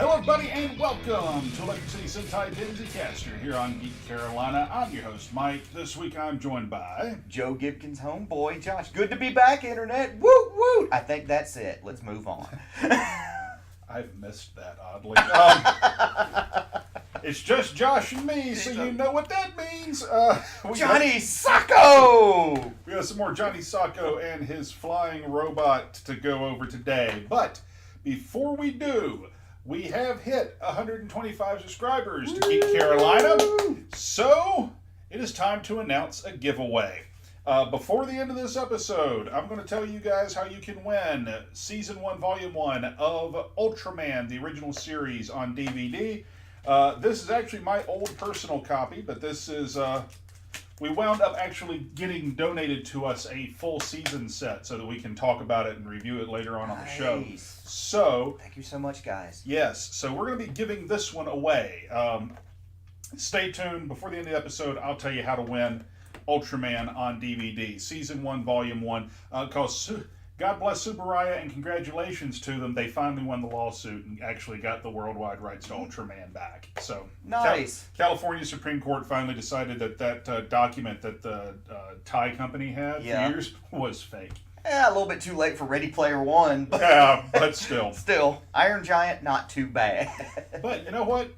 Hello, everybody, and welcome to Electric City Sentai Denzicaster here on Geek Carolina. I'm your host, Mike. This week I'm joined by Joe Gibkin's homeboy, Josh. Good to be back, Internet. Woot, woot. I think that's it. Let's move on. I've missed that, oddly. It's just Josh and me, so you know what that means. Johnny Sokko! We have some more Johnny Sokko and his flying robot to go over today. But before we do, we have hit 125 subscribers to Geek Carolina, so it is time to announce a giveaway. Before the end of this episode, I'm going to tell you guys how you can win Season 1, Volume 1 of Ultraman, the original series, on DVD. This is actually my old personal copy, but this is... we wound up actually getting donated to us a full season set so that we can talk about it and review it later on the show. So, thank you so much, guys. Yes, so we're going to be giving this one away. Stay tuned. Before the end of the episode, I'll tell you how to win Ultraman on DVD. Season 1, Volume 1. Because God bless Subaraya and congratulations to them. They finally won the lawsuit and actually got the worldwide rights to Ultraman back. So nice. California Supreme Court finally decided that document that the Thai company had for years was fake. Yeah, a little bit too late for Ready Player One. But yeah, but still. Still, Iron Giant, not too bad. But you know what?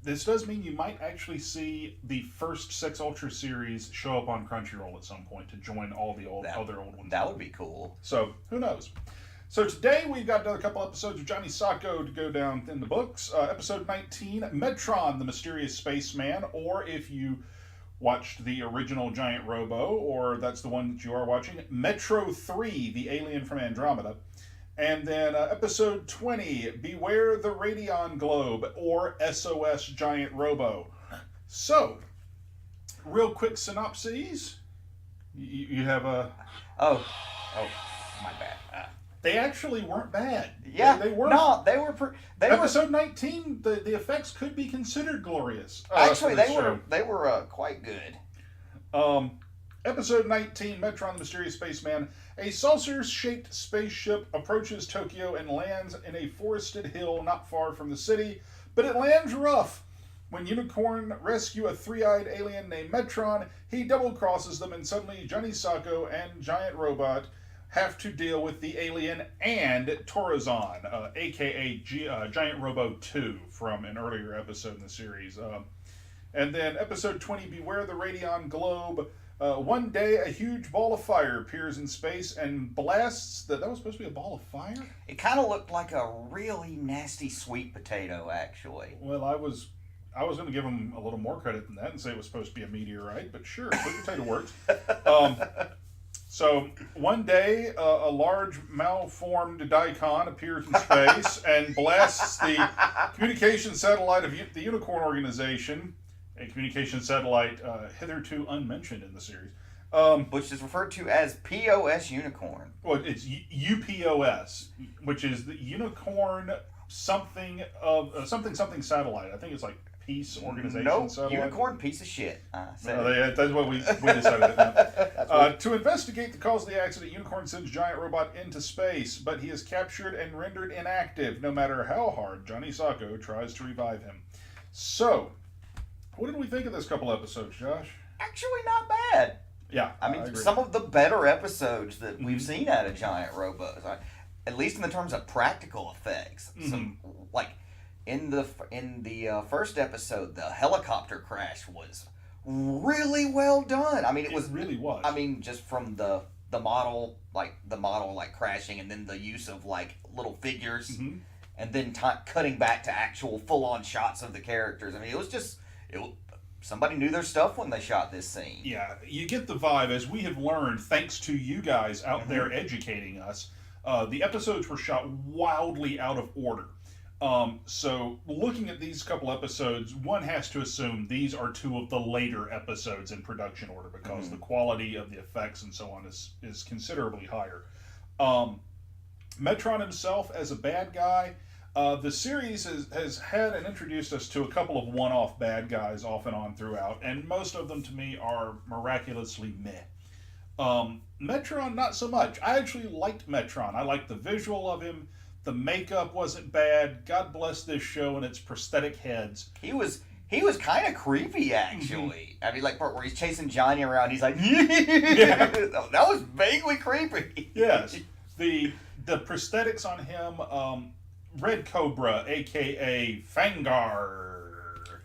This does mean you might actually see the first 6 Ultra series show up on Crunchyroll at some point to join all the other old ones. That would be cool. So, who knows? So today we've got another couple episodes of Johnny Sokko to go down in the books. Episode 19, Metron, the Mysterious Spaceman, or if you watched the original Giant Robo, or that's the one that you are watching, Metro 3, the Alien from Andromeda. And then episode 20, Beware the Radion Globe, or SOS Giant Robo. So, real quick synopses. You have a... Oh, my bad. They actually weren't bad. Yeah, they weren't. No, they were. Episode 19, the effects could be considered glorious. Actually, they were quite good. Episode 19, Metron the Mysterious Spaceman. A saucer-shaped spaceship approaches Tokyo and lands in a forested hill not far from the city, but it lands rough. When Unicorn rescue a three-eyed alien named Metron, he double-crosses them, and suddenly Johnny Sokko and Giant Robot have to deal with the alien and Torozon, a.k.a. Giant Robo 2 from an earlier episode in the series. And then episode 20, Beware the Radion Globe. One day, a huge ball of fire appears in space and blasts... That was supposed to be a ball of fire? It kind of looked like a really nasty sweet potato, actually. Well, I was going to give him a little more credit than that and say it was supposed to be a meteorite, but sure, sweet potato works. So, one day, a large malformed daikon appears in space and blasts the communication satellite of the Unicorn Organization, a communication satellite hitherto unmentioned in the series. Which is referred to as POS Unicorn. Well, it's UPOS, which is the Unicorn something satellite. I think it's like Peace Organization satellite. Unicorn piece of shit. That's what we decided. To investigate the cause of the accident, Unicorn sends Giant Robot into space, but he is captured and rendered inactive no matter how hard Johnny Sokko tries to revive him. So, what did we think of this couple episodes, Josh? Actually, not bad. Yeah, I mean, some of the better episodes that we've seen out of Giant Robos, at least in the terms of practical effects. Some like in the first episode, the helicopter crash was really well done. I mean, it really was. I mean, just from the model crashing, and then the use of like little figures, and then cutting back to actual full-on shots of the characters. I mean, it was just somebody knew their stuff when they shot this scene. Yeah, you get the vibe, as we have learned, thanks to you guys out there educating us. The episodes were shot wildly out of order. So looking at these couple episodes, one has to assume these are 2 of the later episodes in production order because the quality of the effects and so on is considerably higher. Metron himself as a bad guy, the series has had and introduced us to a couple of one-off bad guys off and on throughout, and most of them to me are miraculously meh. Metron, not so much. I actually liked Metron. I liked the visual of him. The makeup wasn't bad. God bless this show and its prosthetic heads. He was kind of creepy, actually. I mean, like, part where he's chasing Johnny around, he's like, yeah. That was vaguely creepy. Yes. The prosthetics on him, Red Cobra, a.k.a. Fangar.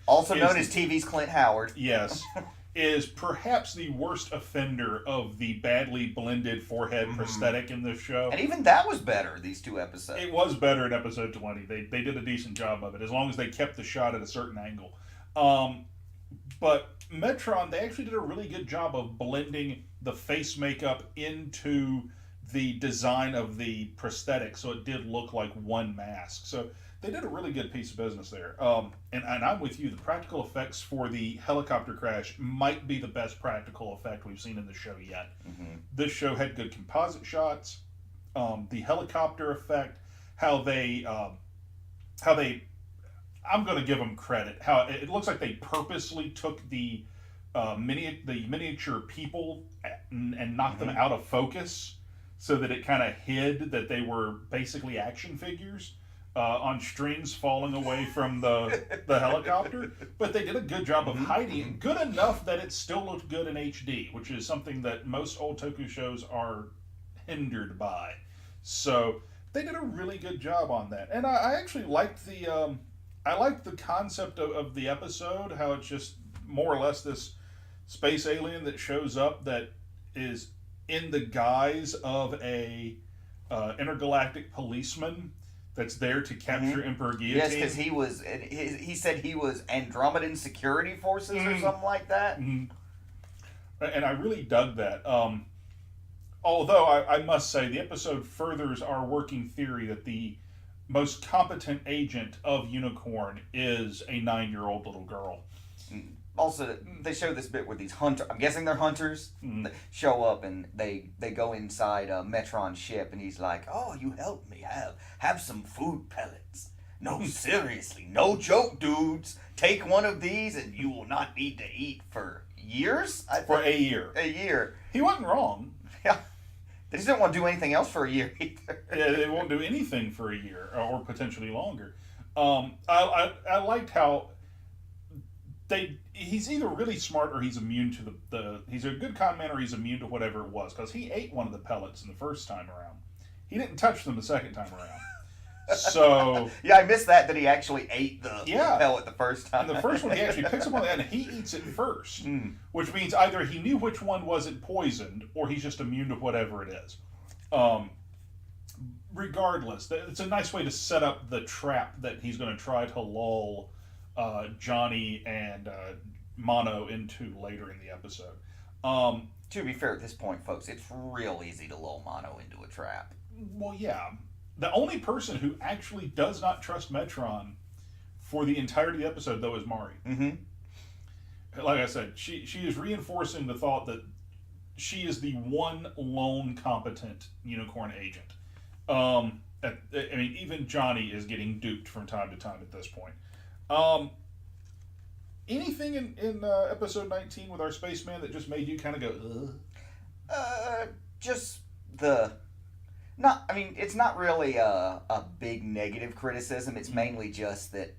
Also known as TV's Clint Howard. Yes. Is perhaps the worst offender of the badly blended forehead prosthetic in this show. And even that was better, these 2 episodes. It was better in episode 20. They did a decent job of it, as long as they kept the shot at a certain angle. But Metron, they actually did a really good job of blending the face makeup into the design of the prosthetic, so it did look like one mask. So they did a really good piece of business there. And I'm with you. The practical effects for the helicopter crash might be the best practical effect we've seen in the show yet. This show had good composite shots. The helicopter effect, how they, I'm going to give them credit. How it looks like they purposely took the miniature people and knocked them out of focus, so that it kind of hid that they were basically action figures on strings falling away from the helicopter. But they did a good job of hiding it, good enough that it still looked good in HD, which is something that most old Toku shows are hindered by. So they did a really good job on that. And I actually liked the concept of the episode, how it's just more or less this space alien that shows up that is in the guise of a intergalactic policeman that's there to capture Emperor Guillotine. Yes, because he said he was Andromedan Security Forces or something like that. And I really dug that. Although I must say, the episode furthers our working theory that the most competent agent of Unicorn is a 9-year-old little girl. Also, they show this bit where these hunters, I'm guessing they're hunters, show up and they go inside Metron's ship, and he's like, "Oh, you helped me have some food pellets. No, seriously, no joke, dudes. Take one of these and you will not need to eat for years?" For a year. A year. He wasn't wrong. Yeah. They just didn't want to do anything else for a year either. Yeah, they won't do anything for a year, or potentially longer. I liked how he's either really smart or he's immune to he's a good con man or he's immune to whatever it was, because he ate one of the pellets in the first time around. He didn't touch them the second time around. So yeah, I missed that he actually ate the pellet the first time. And the first one, he actually picks up on that and he eats it first, which means either he knew which one wasn't poisoned or he's just immune to whatever it is. Regardless, it's a nice way to set up the trap that he's going to try to lull Johnny and Mono into later in the episode. To be fair, at this point, folks, it's real easy to lull Mono into a trap. Well, yeah. The only person who actually does not trust Metron for the entirety of the episode, though, is Mari. Like I said, she is reinforcing the thought that she is the one lone competent Unicorn agent. I mean, even Johnny is getting duped from time to time at this point. Anything in episode 19 with our spaceman that just made you kind of go, ugh? Just the... I mean, it's not really a big negative criticism. It's mainly just that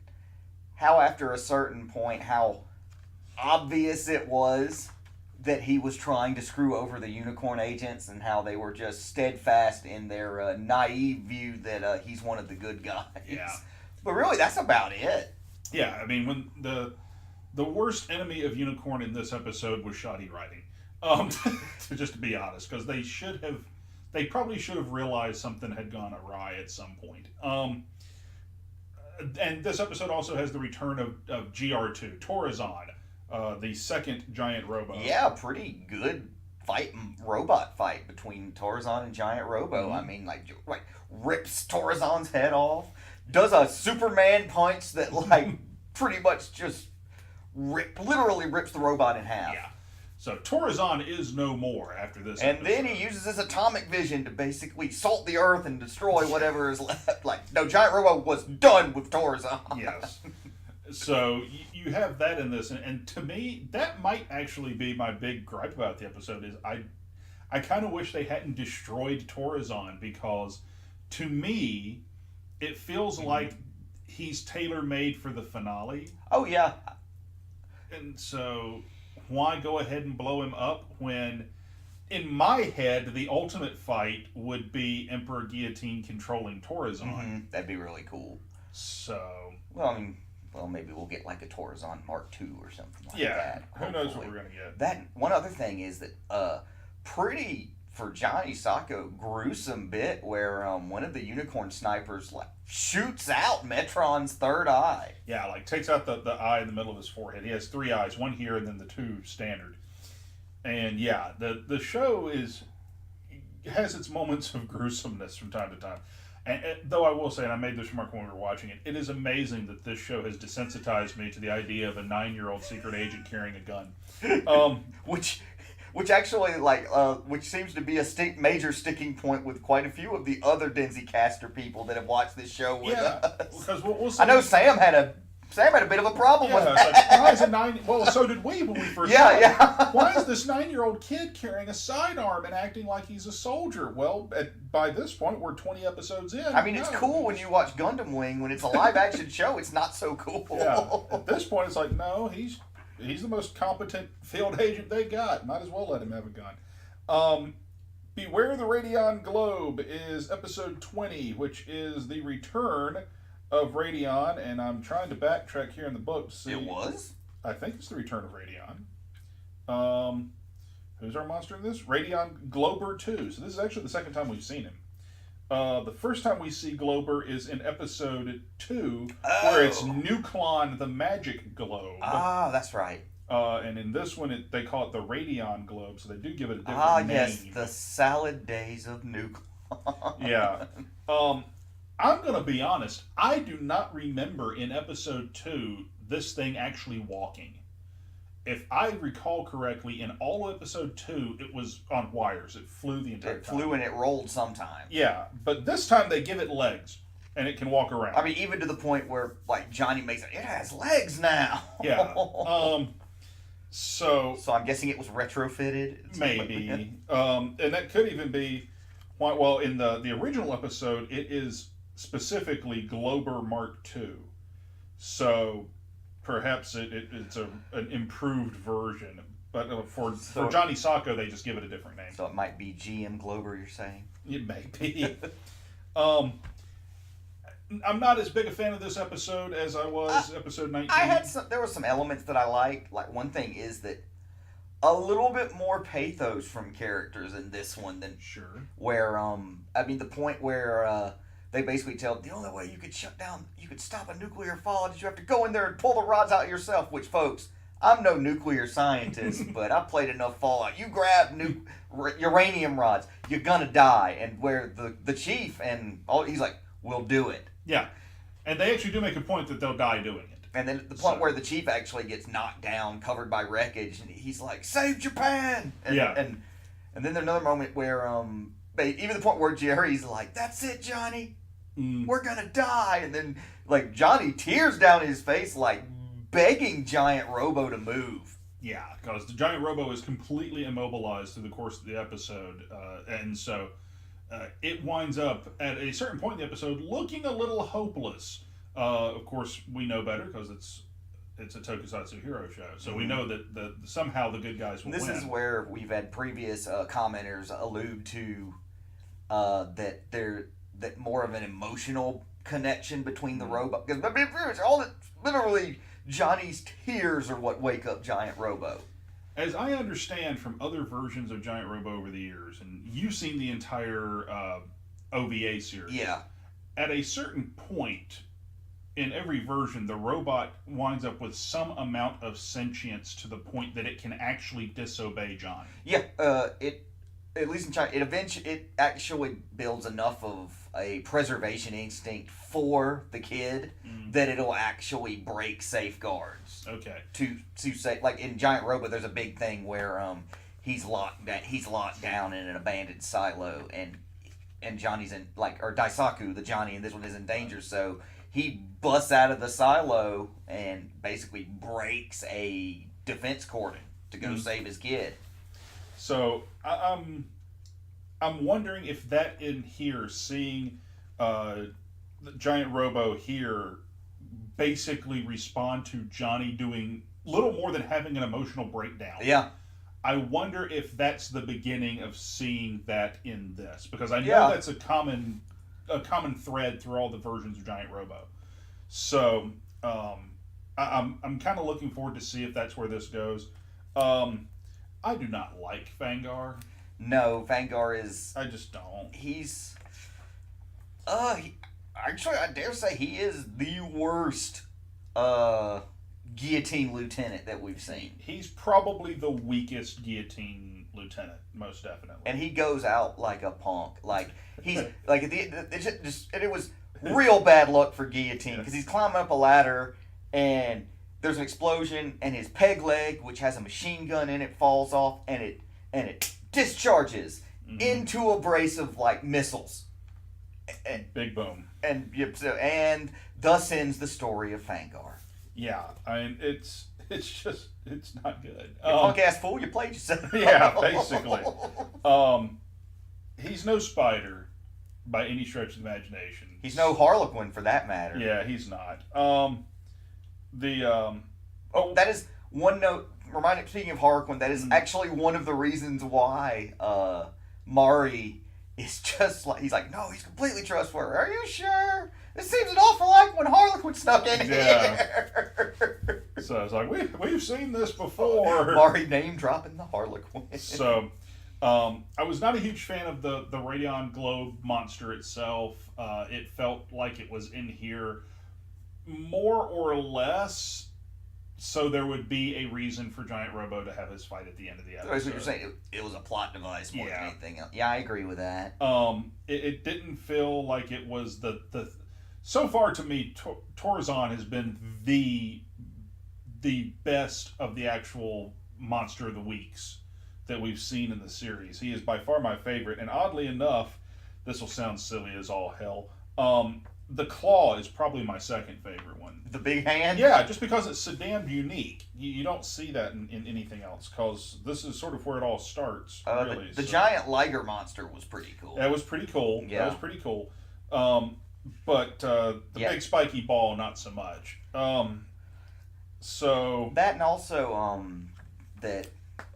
how after a certain point, how obvious it was that he was trying to screw over the Unicorn agents, and how they were just steadfast in their naive view that he's one of the good guys. Yeah. But really, that's about it. Yeah, I mean, when the worst enemy of Unicorn in this episode was shoddy writing. Just to be honest, because they probably should have realized something had gone awry at some point. And this episode also has the return of GR2, Torazon, the second giant robot. Yeah, pretty good robot fight between Torazon and Giant Robo. I mean, like rips Torazon's head off, does a Superman punch that pretty much just literally rips the robot in half. Yeah. So Torazon is no more after this And episode. then he uses his atomic vision to basically salt the earth and destroy whatever is left. Giant Robo was done with Torazon. Yes. So you have that in this, and to me, that might actually be my big gripe about the episode, is I kind of wish they hadn't destroyed Torazon, because to me, it feels like he's tailor-made for the finale. Oh, yeah. And so, why go ahead and blow him up when, in my head, the ultimate fight would be Emperor Guillotine controlling Torrazon? That'd be really cool. So... Well, I mean... Well, maybe we'll get like a Torrazon Mark II or something like that. Who knows what we're going to get. That one other thing is that pretty, for Johnny Sokko, gruesome bit where one of the unicorn snipers like shoots out Metron's third eye. Yeah, like takes out the eye in the middle of his forehead. He has 3 eyes, one here and then the 2 standard. And yeah, the show has its moments of gruesomeness from time to time. And though I will say, and I made this remark when we were watching it, it is amazing that this show has desensitized me to the idea of a 9-year-old secret agent carrying a gun. Which actually, which seems to be a major sticking point with quite a few of the other Denzicaster people that have watched this show with us. Because we'll see. I know Sam had a bit of a problem with that. Like, why is a 9? Well, so did we when we first. Yeah. Why is this 9-year-old kid carrying a sidearm and acting like he's a soldier? Well, by this point, we're 20 episodes in. I mean, it's cool when you watch Gundam Wing. When it's a live-action show, it's not so cool. Yeah. At this point, it's like, no, he's the most competent field agent they got. Might as well let him have a gun. Beware the Radion Globe is episode 20, which is the return of Radion, and I'm trying to backtrack here in the book to see. It was? I think it's the return of Radion. Who's our monster in this? Radion Glober 2. So this is actually the second time we've seen him. The first time we see Glober is in episode 2, where it's Nuklon the Magic Globe. Ah, that's right. And in this one, they call it the Radion Globe, so they do give it a different name. Yes, the salad days of Nuklon. Yeah. I'm going to be honest. I do not remember in episode 2 this thing actually walking. If I recall correctly, in all of episode 2, it was on wires. It flew the entire time. It flew and it rolled sometime. Yeah, but this time they give it legs, and it can walk around. I mean, even to the point where, like, Johnny makes it has legs now. Yeah. So I'm guessing it was retrofitted? Maybe. And that could even be, well, in the original episode, it is specifically Glober Mark II. So perhaps it's an improved version. But for Johnny Sokko, they just give it a different name. So it might be GM Glober, you're saying? It may be. I'm not as big a fan of this episode as I was episode 19. There were some elements that I liked. Like, one thing is that a little bit more pathos from characters in this one than where the point where they basically tell the only way you could stop a nuclear fallout is you have to go in there and pull the rods out yourself. Which, folks, I'm no nuclear scientist, but I've played enough Fallout. You grab uranium rods, you're gonna die. And where the chief he's like, we'll do it. Yeah, and they actually do make a point that they'll die doing it. And then the point where the chief actually gets knocked down, covered by wreckage, and he's like, "Save Japan!" And then there's another moment where even the point where Jerry's like, "That's it, Johnny, we're gonna die," and then like Johnny, tears down his face, like begging Giant Robo to move. Yeah, because the Giant Robo is completely immobilized through the course of the episode, and so it winds up at a certain point in the episode looking a little hopeless. Of course, we know better because it's a tokusatsu hero show, so we know that somehow the good guys will win. This is where we've had previous commenters allude to that more of an emotional connection between the robot. Because literally Johnny's tears are what wake up Giant Robo. As I understand from other versions of Giant Robo over the years, and you've seen the entire OVA series. Yeah. At a certain point in every version, the robot winds up with some amount of sentience to the point that it can actually disobey Johnny. Yeah, at least in China, it actually builds enough of a preservation instinct for the kid that it'll actually break safeguards. Okay. To say, like in Giant Robo, there's a big thing where he's locked down in an abandoned silo, and Johnny's in or Daisaku, the Johnny in this one, is in danger, so he busts out of the silo and basically breaks a defense cordon to go save his kid. So I'm wondering if that in here, seeing the Giant Robo here basically respond to Johnny doing little more than having an emotional breakdown. Yeah. I wonder if that's the beginning of seeing that in this, because I know Yeah. that's a common thread through all the versions of Giant Robo. So I'm kind of looking forward to see if that's where this goes. I do not like Fangar. No, Fangar is. I just don't. He's. Actually, I dare say he is the worst guillotine lieutenant that we've seen. He's probably the weakest guillotine lieutenant, most definitely. And he goes out like a punk. Like he's like it was real bad luck for guillotine because he's climbing up a ladder and there's an explosion and his peg leg, which has a machine gun in it, falls off and it discharges into a brace of like missiles. And, big boom. And thus ends the story of Fangar. Yeah, I mean it's not good. You punk ass fool, you played yourself. Yeah, basically. He's no Spider by any stretch of the imagination. He's no Harlequin for that matter. Yeah, he's not. That is one note. Speaking of Harlequin, that is actually one of the reasons why Mari is just like, he's like, no, he's completely trustworthy. Are you sure? This seems an awful like when Harlequin snuck in here. So it's like we've seen this before. Mari name dropping the Harlequin. So I was not a huge fan of the Rayon Globe monster itself. It felt like it was in here more or less so there would be a reason for Giant Robo to have his fight at the end of the episode. That's what you're saying. It was a plot device more than anything else. Yeah, I agree with that. It didn't feel like it was the so far to me, Torzon has been the best of the actual monster of the weeks that we've seen in the series. He is by far my favorite, and oddly enough, this will sound silly as all hell. The Claw is probably my second favorite one. The big hand? Yeah, just because it's so damn unique. You don't see that in anything else, because this is sort of where it all starts, really. The giant liger monster was pretty cool. That was pretty cool. Yeah. That was pretty cool. But the big spiky ball, not so much. So that, and also that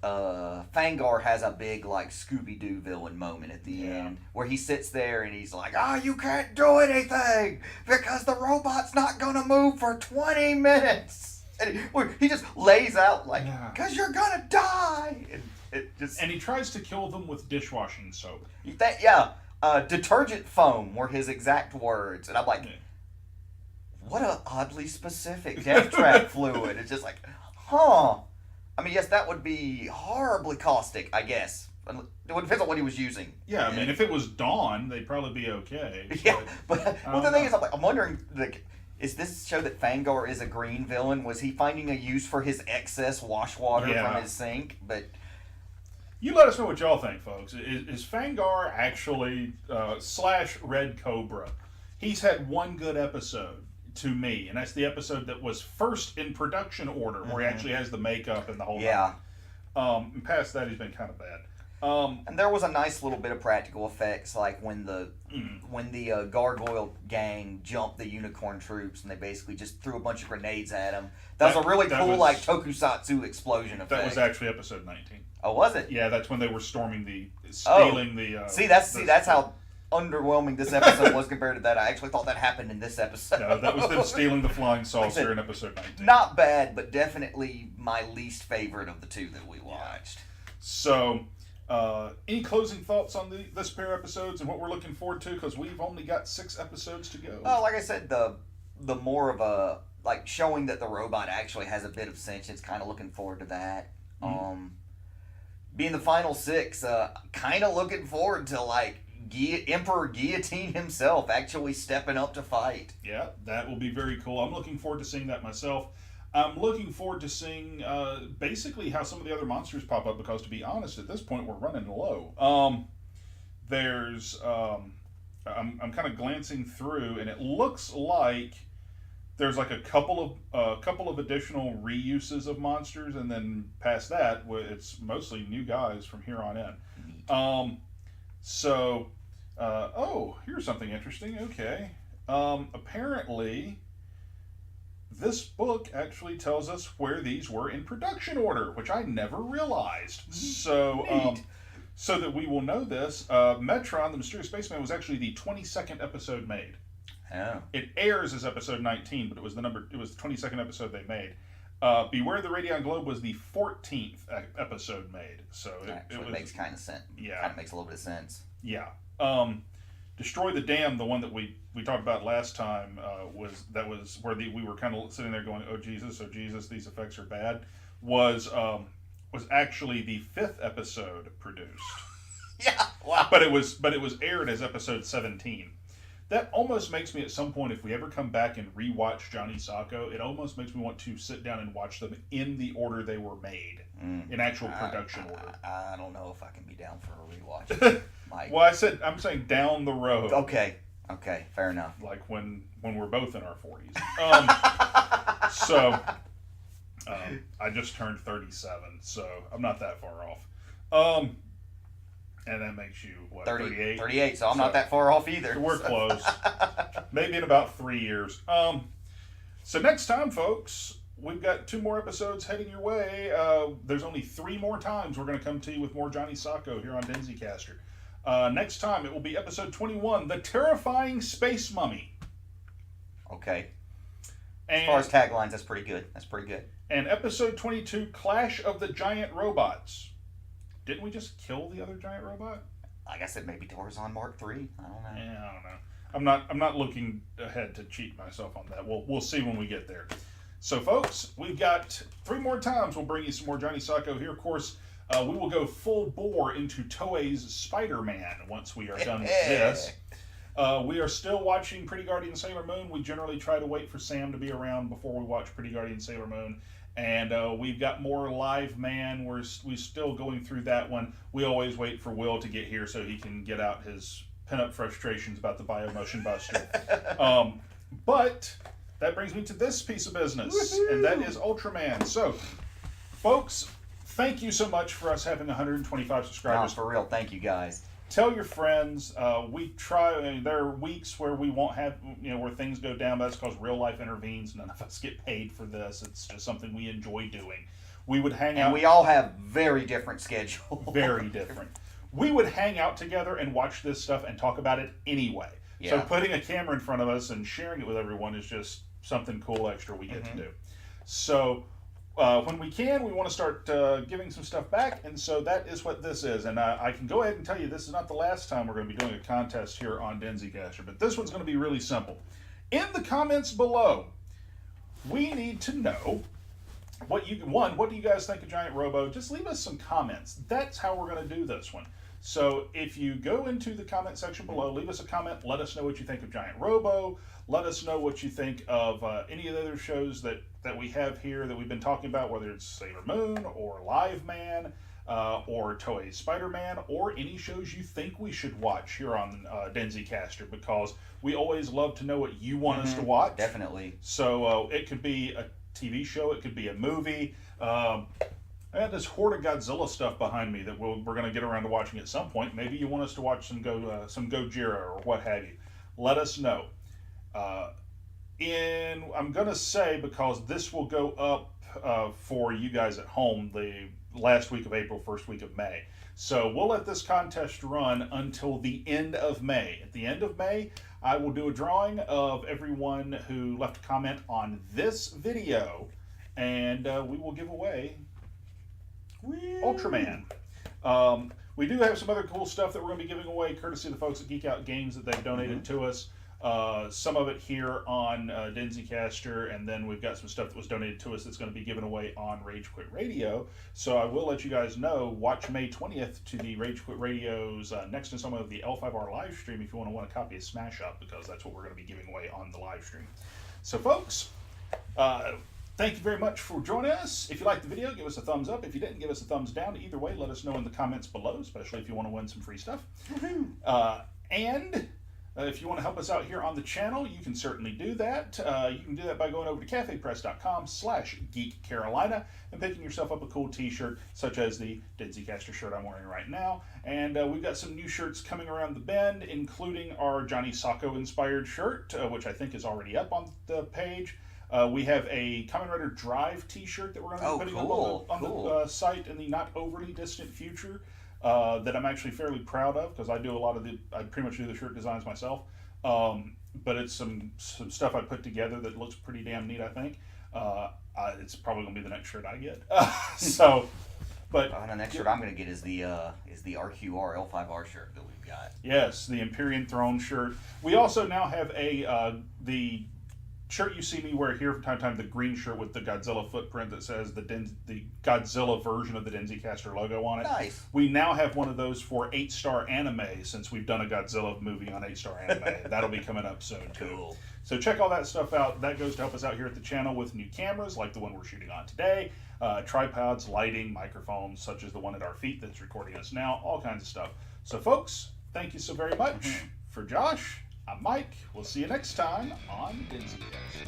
Fangar has a big like Scooby-Doo villain moment at the end where he sits there and he's like, you can't do anything because the robot's not gonna move for 20 minutes. And he just lays out like, because you're gonna die. And he tries to kill them with dishwashing soap. Detergent foam were his exact words. And I'm like, what a oddly specific death trap fluid. It's just like, I mean, yes, that would be horribly caustic, I guess. It would depend on what he was using. Yeah, I mean, if it was Dawn, they'd probably be okay. But the thing is, I'm wondering, like, is this show that Fangar is a green villain? Was he finding a use for his excess wash water from his sink? But you let us know what y'all think, folks. Is Fangar actually / Red Cobra? He's had one good episode to me, and that's the episode that was first in production order, where he actually has the makeup and the whole thing. And past that, he's been kind of bad. And there was a nice little bit of practical effects, like when the gargoyle gang jumped the unicorn troops, and they basically just threw a bunch of grenades at them. That was a really cool, like tokusatsu explosion effect. That was actually episode 19. Oh, was it? Yeah, that's when they were stealing the. That's how underwhelming this episode was compared to that. I actually thought that happened in this episode. No, that was them stealing the flying saucer in episode 19. Not bad, but definitely my least favorite of the two that we watched. So, any closing thoughts on this pair of episodes and what we're looking forward to? Because we've only got 6 episodes to go. Oh, like I said, the more of a like showing that the robot actually has a bit of sentience. Kind of looking forward to that. Being the final 6, kind of looking forward to like Emperor Guillotine himself actually stepping up to fight. Yeah, that will be very cool. I'm looking forward to seeing that myself. I'm looking forward to seeing basically how some of the other monsters pop up, because to be honest, at this point we're running low. I'm kind of glancing through, and it looks like there's like a couple of additional reuses of monsters, and then past that, it's mostly new guys from here on in. Here's something interesting. Okay. Apparently, this book actually tells us where these were in production order, which I never realized. So, so that we will know this, Metron, the Mysterious Spaceman, was actually the 22nd episode made. Oh. It airs as episode 19, but it was the 22nd episode they made. Beware the Radion Globe was the 14th episode made. So it makes kind of sense. Yeah. Kind of makes a little bit of sense. Yeah. Destroy the Dam, the one that we talked about last time, was where we were kind of sitting there going, oh Jesus, these effects are bad. Was actually the 5th episode produced. Yeah, wow. But it was aired as episode 17. That almost makes me, at some point, if we ever come back and rewatch Johnny Sokko, it almost makes me want to sit down and watch them in the order they were made, in actual production order. I don't know if I can be down for a rewatch. Well, I'm saying down the road. Okay, fair enough. Like when we're both in our 40s. I just turned 37, so I'm not that far off. And that makes you, what, 38? 38, so I'm not that far off either. So we're close. Maybe in about 3 years. So next time, folks, we've got 2 more episodes heading your way. There's only 3 more times we're going to come to you with more Johnny Sokko here on Denzicaster. Next time, it will be episode 21, The Terrifying Space Mummy. Okay. And, as far as taglines, that's pretty good. And episode 22, Clash of the Giant Robots. Didn't we just kill the other giant robot? I guess it may be Torzon Mark III. I don't know. Yeah, I don't know. I'm not looking ahead to cheat myself on that. We'll see when we get there. So, folks, we've got 3 more times. We'll bring you some more Johnny Sokko here. Of course, we will go full bore into Toei's Spider-Man once we are done with this. We are still watching Pretty Guardian Sailor Moon. We generally try to wait for Sam to be around before we watch Pretty Guardian Sailor Moon. And we've got more Live Man. We're still going through that one. We always wait for Will to get here so he can get out his pent-up frustrations about the Biomotion Buster. But that brings me to this piece of business, Woohoo! And that is Ultraman. So, folks, thank you so much for us having 125 subscribers. No, for real, thank you guys. Tell your friends. We try. There are weeks where we won't have, where things go down. But that's because real life intervenes. None of us get paid for this. It's just something we enjoy doing. We would hang out. And we all have very different schedules. Very different. We would hang out together and watch this stuff and talk about it anyway. Yeah. So putting a camera in front of us and sharing it with everyone is just something cool extra we get to do. So. When we can, we want to start giving some stuff back, and so that is what this is. And I can go ahead and tell you this is not the last time we're going to be doing a contest here on Denzicaster, but this one's going to be really simple. In the comments below, we need to know what do you guys think of Giant Robo? Just leave us some comments. That's how we're going to do this one. So if you go into the comment section below, leave us a comment, let us know what you think of Giant Robo, let us know what you think of any of the other shows that we have here that we've been talking about, whether it's Sailor Moon or Live Man or Toei Spider-Man, or any shows you think we should watch here on Denzicaster, because we always love to know what you want us to watch. Definitely. So it could be a TV show, it could be a movie. I got this horde of Godzilla stuff behind me that we're going to get around to watching at some point. Maybe you want us to watch some Gojira or what have you. Let us know. I'm going to say, because this will go up for you guys at home the last week of April, first week of May. So we'll let this contest run until the end of May. At the end of May, I will do a drawing of everyone who left a comment on this video, and we will give away Ultraman. We do have some other cool stuff that we're going to be giving away, courtesy of the folks at Geek Out Games that they've donated to us. Some of it here on Denzicaster, and then we've got some stuff that was donated to us that's going to be given away on Rage Quit Radio. So I will let you guys know, watch May 20th to the Rage Quit Radio's next installment of the L5R live stream if you want to win a copy of Smash Up, because that's what we're going to be giving away on the live stream. So folks, thank you very much for joining us. If you liked the video, give us a thumbs up. If you didn't, give us a thumbs down. Either way, let us know in the comments below, especially if you want to win some free stuff. And If you want to help us out here on the channel, you can certainly do that. You can do that by going over to cafepress.com/geekcarolina and picking yourself up a cool t-shirt, such as the Denzicaster shirt I'm wearing right now. And we've got some new shirts coming around the bend, including our Johnny Sokko inspired shirt, which I think is already up on the page. We have a Kamen Rider Drive t-shirt that we're going to be putting up on the site in the not overly distant future. That I'm actually fairly proud of, because I pretty much do the shirt designs myself. But it's some stuff I put together that looks pretty damn neat, I think. It's probably going to be the next shirt I get. But the next shirt I'm going to get is the RQR L5R shirt that we've got. Yes, the Empyrean Throne shirt. We also now have the shirt you see me wear here from time to time, the green shirt with the Godzilla footprint that says the Godzilla version of the Denzicaster logo on it. Nice. We now have one of those for 8-Star Anime, since we've done a Godzilla movie on 8-Star Anime. That'll be coming up soon, too. Cool. So check all that stuff out. That goes to help us out here at the channel with new cameras, like the one we're shooting on today, tripods, lighting, microphones, such as the one at our feet that's recording us now, all kinds of stuff. So, folks, thank you so very much. For Josh, I'm Mike. We'll see you next time on Denzicaster.